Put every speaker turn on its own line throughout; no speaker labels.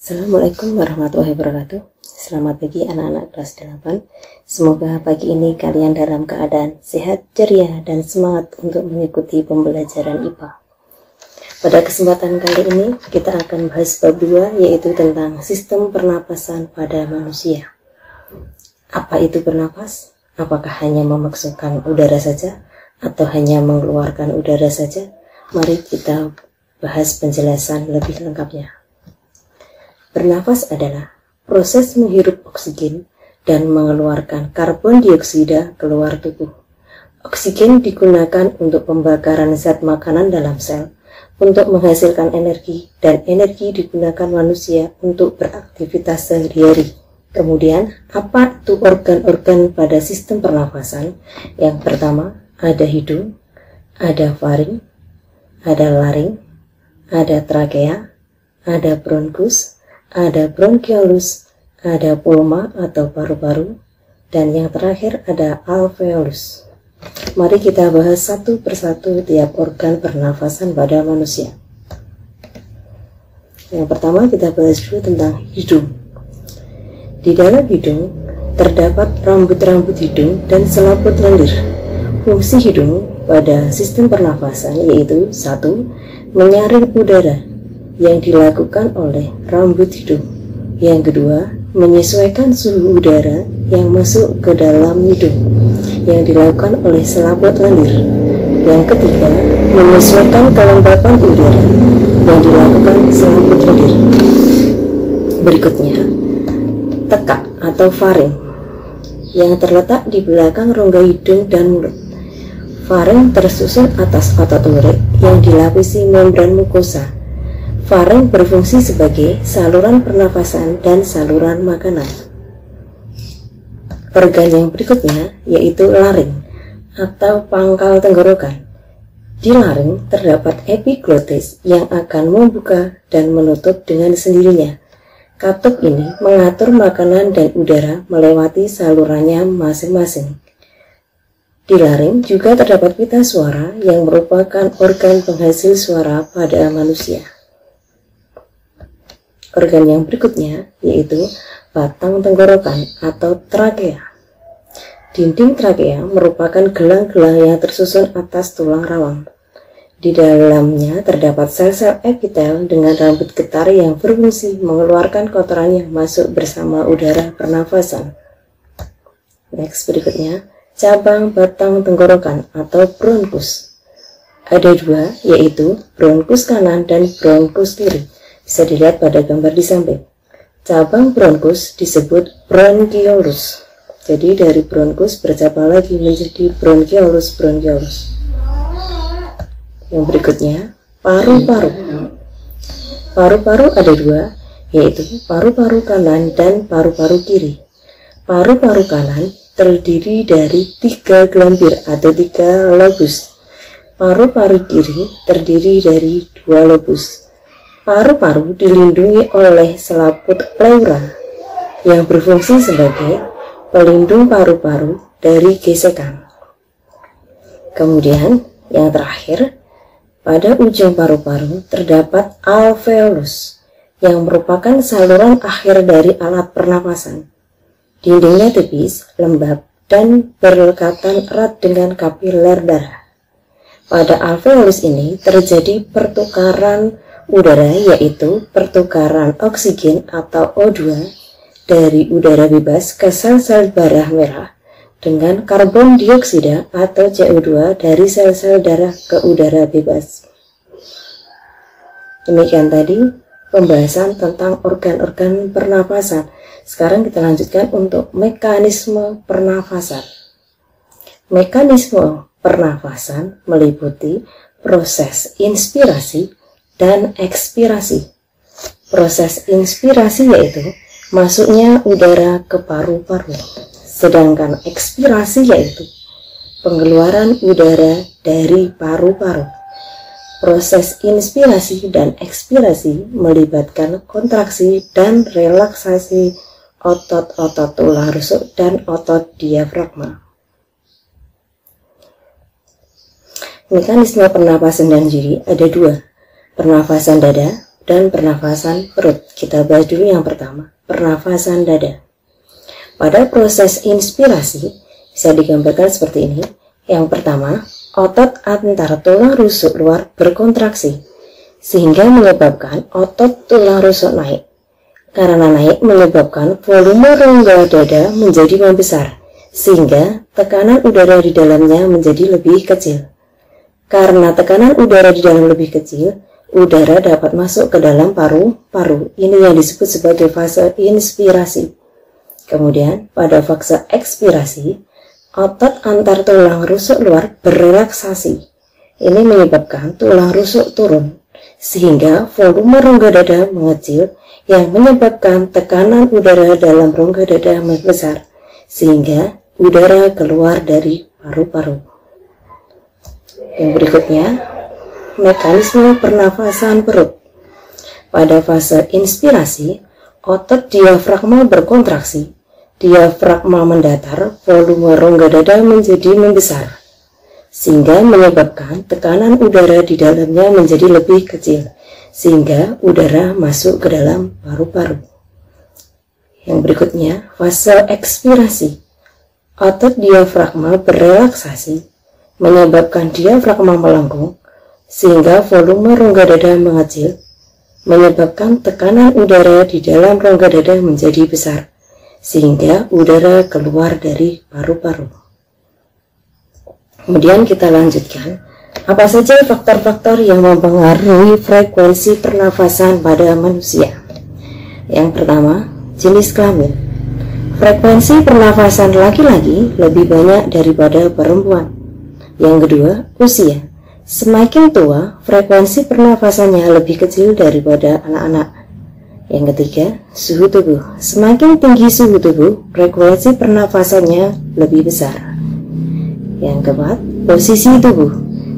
Assalamualaikum warahmatullahi wabarakatuh. Selamat pagi anak-anak kelas 8. Semoga pagi ini kalian dalam keadaan sehat, ceria, dan semangat untuk mengikuti pembelajaran IPA. Pada kesempatan kali ini kita akan bahas bab 2, yaitu tentang sistem pernapasan pada manusia. Apa itu bernapas? Apakah hanya memasukkan udara saja atau hanya mengeluarkan udara saja? Mari kita bahas penjelasan lebih lengkapnya. Bernafas adalah proses menghirup oksigen dan mengeluarkan karbon dioksida keluar tubuh. Oksigen digunakan untuk pembakaran zat makanan dalam sel untuk menghasilkan energi, dan energi digunakan manusia untuk beraktivitas sehari-hari. Kemudian, apa itu organ-organ pada sistem pernafasan? Yang pertama, ada hidung, ada faring, ada laring, ada trakea, ada bronkus, ada bronkiolus, ada pulma atau paru-paru, dan yang terakhir ada alveolus. Mari kita bahas satu persatu tiap organ pernafasan pada manusia. Yang pertama kita bahas dulu tentang hidung. Di dalam hidung terdapat rambut-rambut hidung dan selaput lendir. Fungsi hidung pada sistem pernafasan yaitu 1. Menyaring udara yang dilakukan oleh rambut hidung. Yang kedua, menyesuaikan suhu udara yang masuk ke dalam hidung yang dilakukan oleh selaput lendir. Yang ketiga, menyesuaikan kelembapan udara yang dilakukan selaput lendir. Berikutnya, tekak atau faring yang terletak di belakang rongga hidung dan mulut. Faring tersusun atas otot lurik yang dilapisi membran mukosa. Faring berfungsi sebagai saluran pernafasan dan saluran makanan. Organ yang berikutnya yaitu laring atau pangkal tenggorokan. Di laring terdapat epiglotis yang akan membuka dan menutup dengan sendirinya. Katup ini mengatur makanan dan udara melewati salurannya masing-masing. Di laring juga terdapat pita suara yang merupakan organ penghasil suara pada manusia. Organ yang berikutnya yaitu batang tenggorokan atau trakea. Dinding trakea merupakan gelang-gelang yang tersusun atas tulang rawang. Di dalamnya terdapat sel-sel epitel dengan rambut getar yang berfungsi mengeluarkan kotoran yang masuk bersama udara pernafasan. Next, berikutnya cabang batang tenggorokan atau bronkus. Ada 2, yaitu bronkus kanan dan bronkus kiri. Bisa dilihat pada gambar di samping. Cabang bronkus disebut bronkiolus. Jadi dari bronkus bercabang lagi menjadi bronkiolus. Yang berikutnya, paru-paru. Paru-paru ada 2, yaitu paru-paru kanan dan paru-paru kiri. Paru-paru kanan terdiri dari 3 gelambir atau 3 lobus. Paru-paru kiri terdiri dari 2 lobus. Paru-paru dilindungi oleh selaput pleura yang berfungsi sebagai pelindung paru-paru dari gesekan. Kemudian yang terakhir, pada ujung paru-paru terdapat alveolus yang merupakan saluran akhir dari alat pernapasan. Dindingnya tipis, lembab, dan berlekatan erat dengan kapiler darah. Pada alveolus ini terjadi pertukaran udara, yaitu pertukaran oksigen atau O2 dari udara bebas ke sel-sel darah merah dengan karbon dioksida atau CO2 dari sel-sel darah ke udara bebas. Demikian tadi pembahasan tentang organ-organ pernafasan. Sekarang kita lanjutkan untuk mekanisme pernafasan. Mekanisme pernafasan meliputi proses inspirasi dan ekspirasi. Proses inspirasi yaitu masuknya udara ke paru-paru, sedangkan ekspirasi yaitu pengeluaran udara dari paru-paru. Proses inspirasi dan ekspirasi melibatkan kontraksi dan relaksasi otot-otot tulang rusuk dan otot diafragma. Mekanisme pernapasan dan diri ada 2, pernafasan dada dan pernafasan perut. Kita bahas dulu yang pertama, pernafasan dada. Pada proses inspirasi bisa digambarkan seperti ini. Yang pertama, otot antara tulang rusuk luar berkontraksi sehingga menyebabkan otot tulang rusuk naik. Karena naik menyebabkan volume rongga dada menjadi membesar sehingga tekanan udara di dalamnya menjadi lebih kecil. Karena tekanan udara di dalam lebih kecil, udara dapat masuk ke dalam paru-paru. Ini yang disebut sebagai fase inspirasi. Kemudian pada fase ekspirasi, otot antar tulang rusuk luar berrelaksasi. Ini menyebabkan tulang rusuk turun, sehingga volume rongga dada mengecil yang menyebabkan tekanan udara dalam rongga dada membesar, sehingga udara keluar dari paru-paru. Yang berikutnya, mekanisme pernafasan perut. Pada fase inspirasi, otot diafragma berkontraksi. Diafragma mendatar, volume rongga dada menjadi membesar, sehingga menyebabkan tekanan udara di dalamnya menjadi lebih kecil, sehingga udara masuk ke dalam paru-paru. Yang berikutnya, fase ekspirasi. Otot diafragma berrelaksasi, menyebabkan diafragma melengkung, sehingga volume rongga dada mengecil, menyebabkan tekanan udara di dalam rongga dada menjadi besar, sehingga udara keluar dari paru-paru. Kemudian kita lanjutkan, apa saja faktor-faktor yang mempengaruhi frekuensi pernafasan pada manusia. Yang pertama, jenis kelamin. Frekuensi pernafasan laki-laki lebih banyak daripada perempuan. Yang kedua, usia. Semakin tua, frekuensi pernafasannya lebih kecil daripada anak-anak. Yang ketiga, suhu tubuh. Semakin tinggi suhu tubuh, frekuensi pernafasannya lebih besar. Yang keempat, posisi tubuh.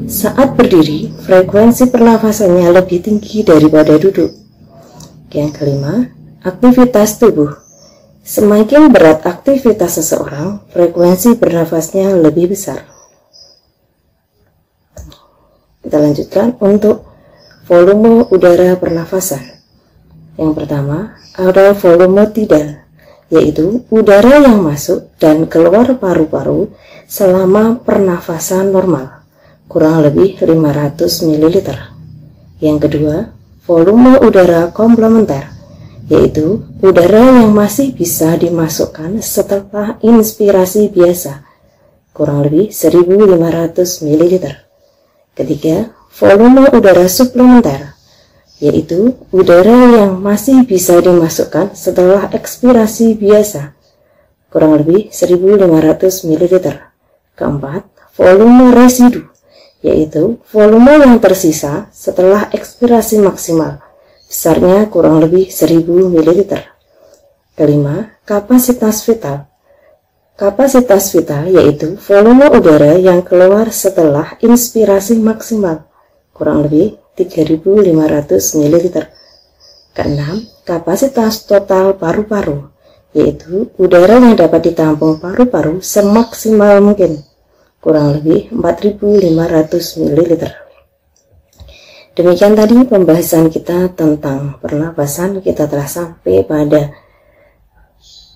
Saat berdiri, frekuensi pernafasannya lebih tinggi daripada duduk. Yang kelima, aktivitas tubuh. Semakin berat aktivitas seseorang, frekuensi bernafasnya lebih besar. Kita lanjutkan untuk volume udara pernafasan. Yang pertama, ada volume tidal, yaitu udara yang masuk dan keluar paru-paru selama pernafasan normal, kurang lebih 500 ml. Yang kedua, volume udara komplementer, yaitu udara yang masih bisa dimasukkan setelah inspirasi biasa, kurang lebih 1500 ml. Ketiga, volume udara suplementer, yaitu udara yang masih bisa dimasukkan setelah ekspirasi biasa, kurang lebih 1500 ml. Keempat, volume residu, yaitu volume yang tersisa setelah ekspirasi maksimal, besarnya kurang lebih 1000 ml. Kelima, kapasitas vital. Kapasitas vital yaitu volume udara yang keluar setelah inspirasi maksimal, kurang lebih 3500 ml. Keenam, kapasitas total paru-paru, yaitu udara yang dapat ditampung paru-paru semaksimal mungkin, kurang lebih 4500 ml. Demikian tadi pembahasan kita tentang pernapasan. Kita telah sampai pada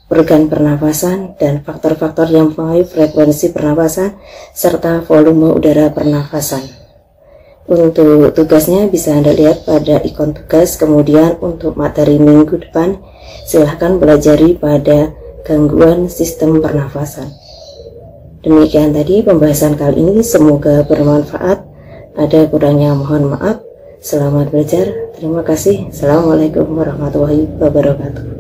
organ pernapasan dan faktor-faktor yang mempengaruhi frekuensi pernapasan serta volume udara pernapasan. Untuk tugasnya bisa Anda lihat pada ikon tugas. Kemudian untuk materi minggu depan silahkan pelajari pada gangguan sistem pernafasan. Demikian tadi pembahasan kali ini, semoga bermanfaat. Ada kurangnya mohon maaf. Selamat belajar. Terima kasih. Assalamualaikum warahmatullahi wabarakatuh.